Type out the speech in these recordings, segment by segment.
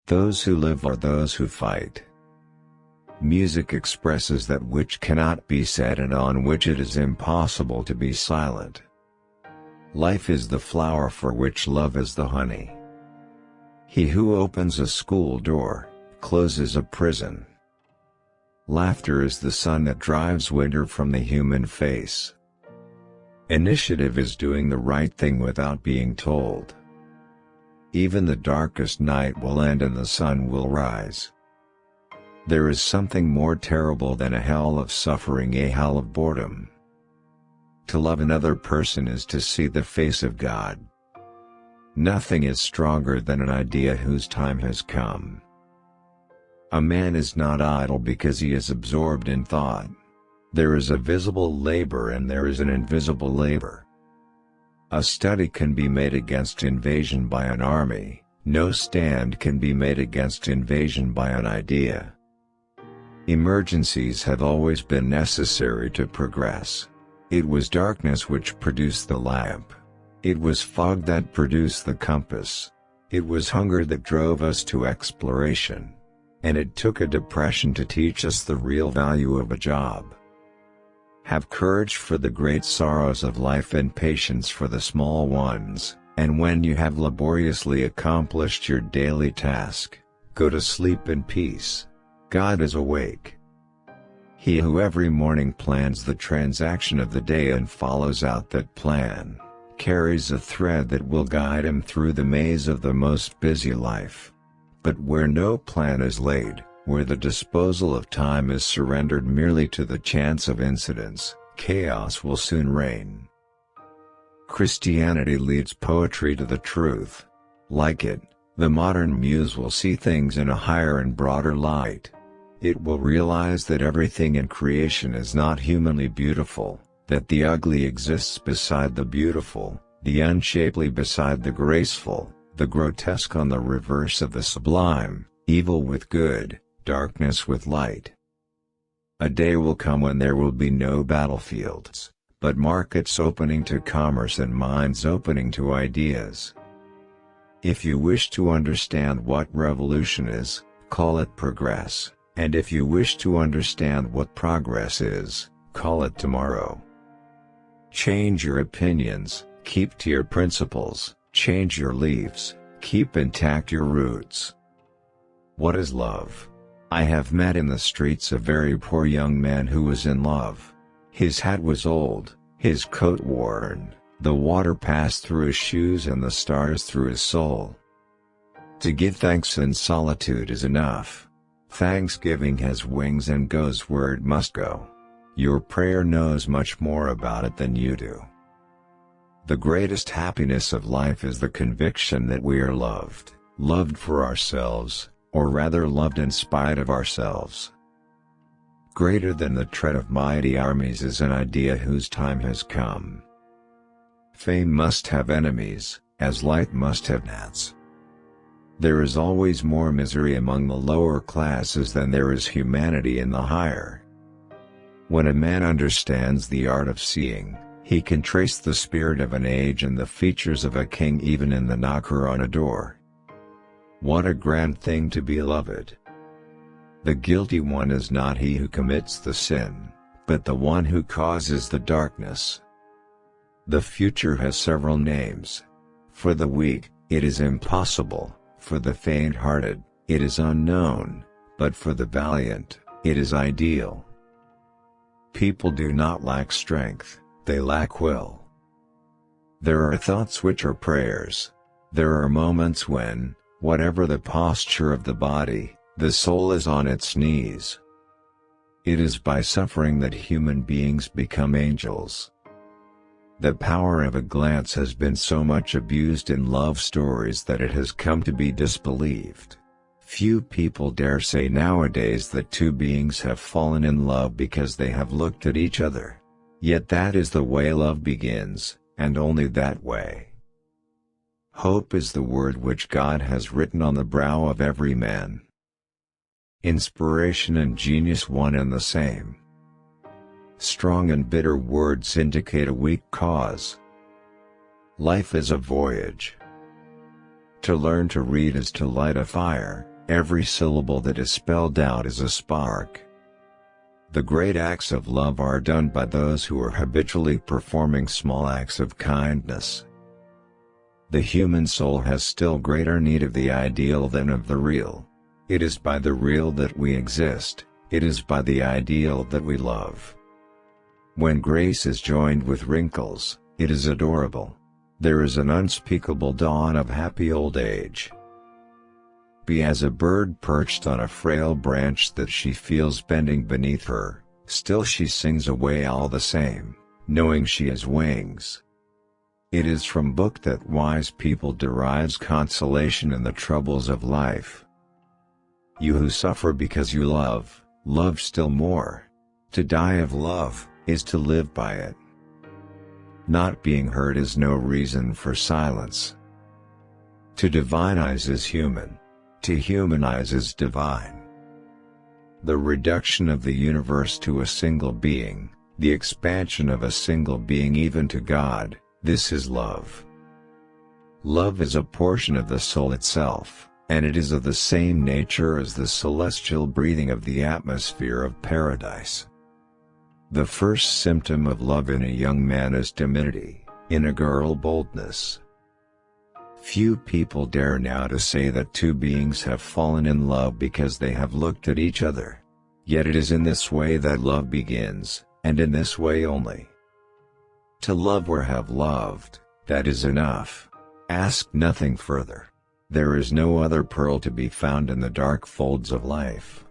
Those who live are those who fight. Music expresses that which cannot be said and on which it is impossible to be silent. Life is the flower for which love is the honey. He who opens a school door, closes a prison. Laughter is the sun that drives winter from the human face. Initiative is doing the right thing without being told. Even the darkest night will end and the sun will rise. There is something more terrible than a hell of suffering, a hell of boredom. To love another person is to see the face of God. Nothing is stronger than an idea whose time has come. A man is not idle because he is absorbed in thought. There is a visible labor and there is an invisible labor. A study can be made against invasion by an army, no stand can be made against invasion by an idea. Emergencies have always been necessary to progress. It was darkness which produced the lamp. It was fog that produced the compass. It was hunger that drove us to exploration. And it took a depression to teach us the real value of a job. Have courage for the great sorrows of life and patience for the small ones, and when you have laboriously accomplished your daily task, go to sleep in peace. God is awake. He who every morning plans the transaction of the day and follows out that plan, carries a thread that will guide him through the maze of the most busy life. But where no plan is laid, where the disposal of time is surrendered merely to the chance of incidents, chaos will soon reign. Christianity leads poetry to the truth. Like it, the modern muse will see things in a higher and broader light. It will realize that everything in creation is not humanly beautiful, that the ugly exists beside the beautiful, the unshapely beside the graceful, the grotesque on the reverse of the sublime, evil with good, darkness with light. A day will come when there will be no battlefields, but markets opening to commerce and minds opening to ideas. If you wish to understand what revolution is, call it progress, and if you wish to understand what progress is, call it tomorrow. Change your opinions, keep to your principles, change your leaves, keep intact your roots. What is love? I have met in the streets a very poor young man who was in love. His hat was old, his coat worn, the water passed through his shoes and the stars through his soul. To give thanks in solitude is enough. Thanksgiving has wings and goes where it must go. Your prayer knows much more about it than you do. The greatest happiness of life is the conviction that we are loved, loved for ourselves, or rather loved in spite of ourselves. Greater than the tread of mighty armies is an idea whose time has come. Fame must have enemies, as light must have gnats. There is always more misery among the lower classes than there is humanity in the higher. When a man understands the art of seeing, he can trace the spirit of an age and the features of a king even in the knocker on a door. What a grand thing to be loved! The guilty one is not he who commits the sin, but the one who causes the darkness. The future has several names. For the weak, it is impossible, for the faint-hearted, it is unknown, but for the valiant, it is ideal. People do not lack strength, they lack will. There are thoughts which are prayers. There are moments when, whatever the posture of the body, the soul is on its knees. It is by suffering that human beings become angels. The power of a glance has been so much abused in love stories that it has come to be disbelieved. Few people dare say nowadays that two beings have fallen in love because they have looked at each other. Yet that is the way love begins, and only that way. Hope is the word which God has written on the brow of every man. Inspiration and genius one and the same. Strong and bitter words indicate a weak cause. Life is a voyage. To learn to read is to light a fire, Every syllable that is spelled out is a spark. The great acts of love are done by those who are habitually performing small acts of kindness. The human soul has still greater need of the ideal than of the real. It is by the real that we exist, it is by the ideal that we love. When grace is joined with wrinkles, it is adorable. There is an unspeakable dawn of happy old age. Be as a bird perched on a frail branch that she feels bending beneath her, still she sings away all the same, knowing she has wings. It is from book that wise people derives consolation in the troubles of life. You who suffer because you love, love still more. To die of love, is to live by it. Not being heard is no reason for silence. To divinize is human. To humanize is divine. The reduction of the universe to a single being, the expansion of a single being even to God, this is love. Love is a portion of the soul itself, and it is of the same nature as the celestial breathing of the atmosphere of paradise. The first symptom of love in a young man is timidity, in a girl boldness. Few people dare now to say that two beings have fallen in love because they have looked at each other. Yet it is in this way that love begins, and in this way only. To love or have loved, that is enough. Ask nothing further. There is no other pearl to be found in the dark folds of life.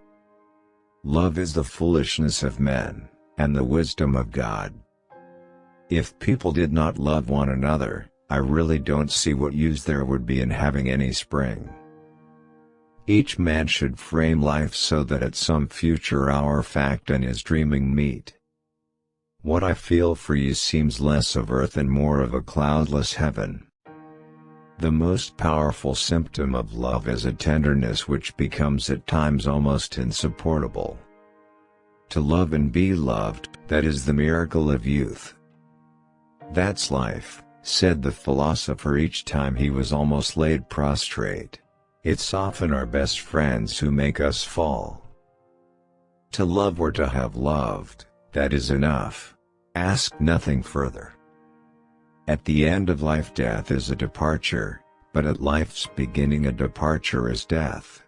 Love is the foolishness of men, and the wisdom of God. If people did not love one another, I really don't see what use there would be in having any spring. Each man should frame life so that at some future hour fact and his dreaming meet. What I feel for you seems less of earth and more of a cloudless heaven. The most powerful symptom of love is a tenderness which becomes at times almost insupportable. To love and be loved, that is the miracle of youth. That's life, said the philosopher each time he was almost laid prostrate. It's often our best friends who make us fall. To love or to have loved, that is enough. Ask nothing further. At the end of life death is a departure, but at life's beginning a departure is death.